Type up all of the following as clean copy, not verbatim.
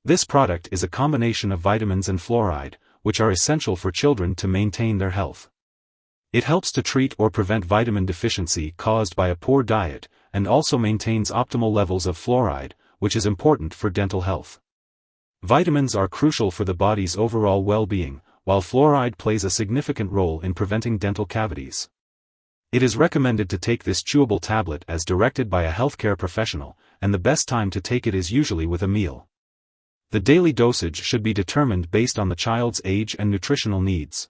This product is a combination of vitamins and fluoride, which are essential for children to maintain their health. It helps to treat or prevent vitamin deficiency caused by a poor diet, and also maintains optimal levels of fluoride, which is important for dental health. Vitamins are crucial for the body's overall well-being, while fluoride plays a significant role in preventing dental cavities. It is recommended to take this chewable tablet as directed by a healthcare professional, and the best time to take it is usually with a meal. The daily dosage should be determined based on the child's age and nutritional needs.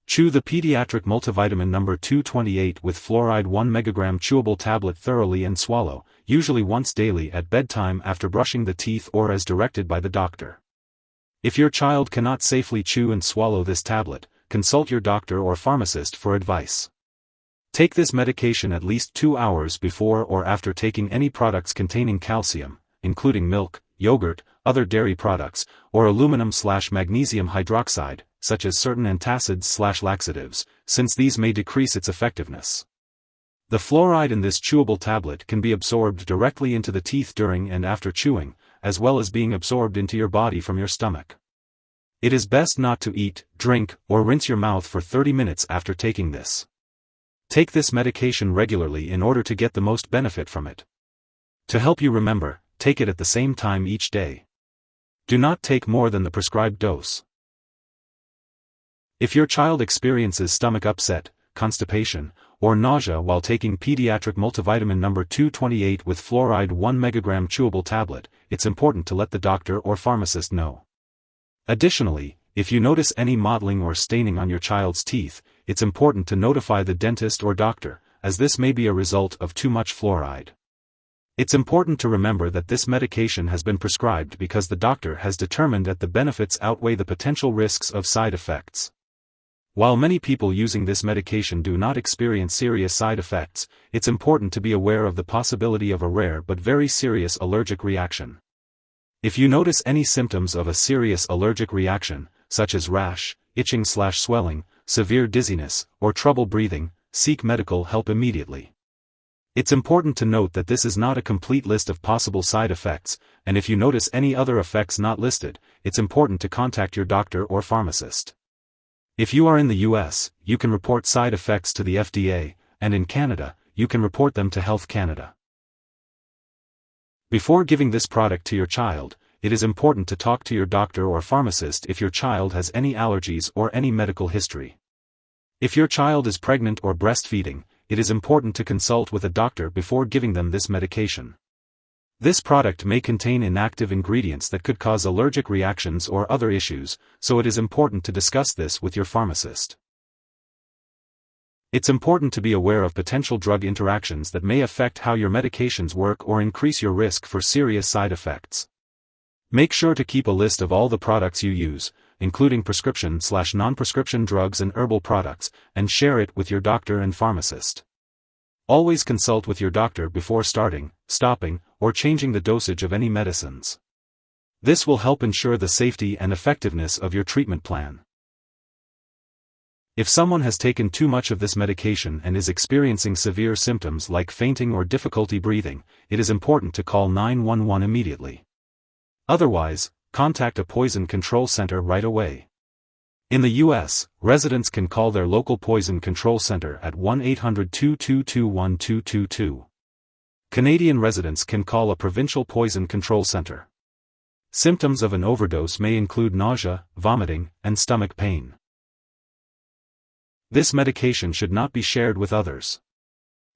Chew the Pediatric Multivitamin No.228 with fluoride 1 mg chewable tablet thoroughly and swallow, usually once daily at bedtime after brushing the teeth or as directed by the doctor. If your child cannot safely chew and swallow this tablet, consult your doctor or pharmacist for advice. Take this medication at least 2 hours before or after taking any products containing calcium, including milk, yogurt, other dairy products, or aluminum/magnesium hydroxide, such as certain antacids/laxatives, since these may decrease its effectiveness. The fluoride in this chewable tablet can be absorbed directly into the teeth during and after chewing, as well as being absorbed into your body from your stomach. It is best not to eat, drink, or rinse your mouth for 30 minutes after taking this. Take this medication regularly in order to get the most benefit from it. To help you remember, take it at the same time each day. Do not take more than the prescribed dose. If your child experiences stomach upset, constipation, or nausea while taking Pediatric Multivitamin No.228 with fluoride 1 mg chewable tablet, it's important to let the doctor or pharmacist know. Additionally, if you notice any mottling or staining on your child's teeth, it's important to notify the dentist or doctor, as this may be a result of too much fluoride. It's important to remember that this medication has been prescribed because the doctor has determined that the benefits outweigh the potential risks of side effects. While many people using this medication do not experience serious side effects, it's important to be aware of the possibility of a rare but very serious allergic reaction. If you notice any symptoms of a serious allergic reaction, such as rash, itching/swelling, severe dizziness, or trouble breathing, seek medical help immediately. It's important to note that this is not a complete list of possible side effects, and if you notice any other effects not listed, it's important to contact your doctor or pharmacist. If you are in the US, you can report side effects to the FDA, and in Canada, you can report them to Health Canada. Before giving this product to your child, it is important to talk to your doctor or pharmacist if your child has any allergies or any medical history. If your child is pregnant or breastfeeding, it is important to consult with a doctor before giving them this medication. This product may contain inactive ingredients that could cause allergic reactions or other issues, so it is important to discuss this with your pharmacist. It's important to be aware of potential drug interactions that may affect how your medications work or increase your risk for serious side effects. Make sure to keep a list of all the products you use, including prescription/non-prescription drugs and herbal products, and share it with your doctor and pharmacist. Always consult with your doctor before starting, stopping, or changing the dosage of any medicines. This will help ensure the safety and effectiveness of your treatment plan. If someone has taken too much of this medication and is experiencing severe symptoms like fainting or difficulty breathing, it is important to call 911 immediately. Otherwise, contact a poison control center right away. In the US, residents can call their local poison control center at 1-800-222-1222. Canadian residents can call a provincial poison control center. Symptoms of an overdose may include nausea, vomiting, and stomach pain. This medication should not be shared with others.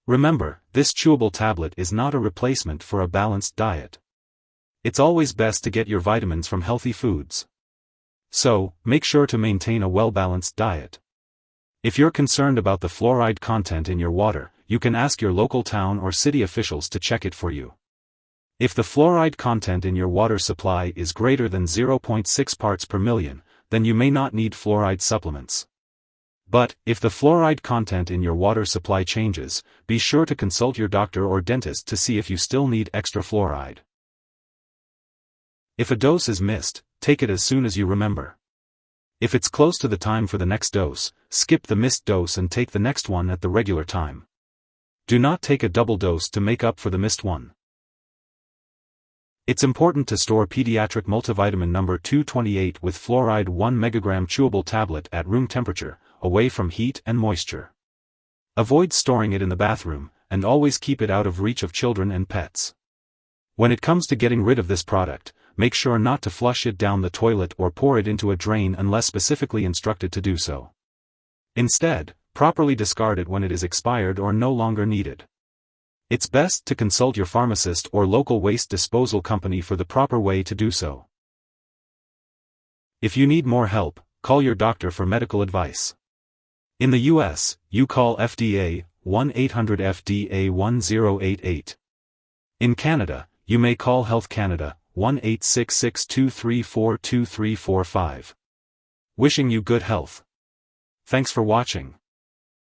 Remember, this chewable tablet is not a replacement for a balanced diet. It's always best to get your vitamins from healthy foods. So, make sure to maintain a well-balanced diet. If you're concerned about the fluoride content in your water, you can ask your local town or city officials to check it for you. If the fluoride content in your water supply is greater than 0.6 parts per million, then you may not need fluoride supplements. But, if the fluoride content in your water supply changes, be sure to consult your doctor or dentist to see if you still need extra fluoride. If a dose is missed, take it as soon as you remember. If it's close to the time for the next dose, skip the missed dose and take the next one at the regular time. Do not take a double dose to make up for the missed one. It's important to store Pediatric Multivitamin No. 228 with Fluoride 1 mg chewable tablet at room temperature, away from heat and moisture. Avoid storing it in the bathroom, and always keep it out of reach of children and pets. When it comes to getting rid of this product, make sure not to flush it down the toilet or pour it into a drain unless specifically instructed to do so. Instead, properly discard it when it is expired or no longer needed. It's best to consult your pharmacist or local waste disposal company for the proper way to do so. If you need more help, call your doctor for medical advice. In the US, you call FDA, 1-800-FDA-1088. In Canada, you may call Health Canada, 1-866-234-2345. Wishing you good health. Thanks for watching.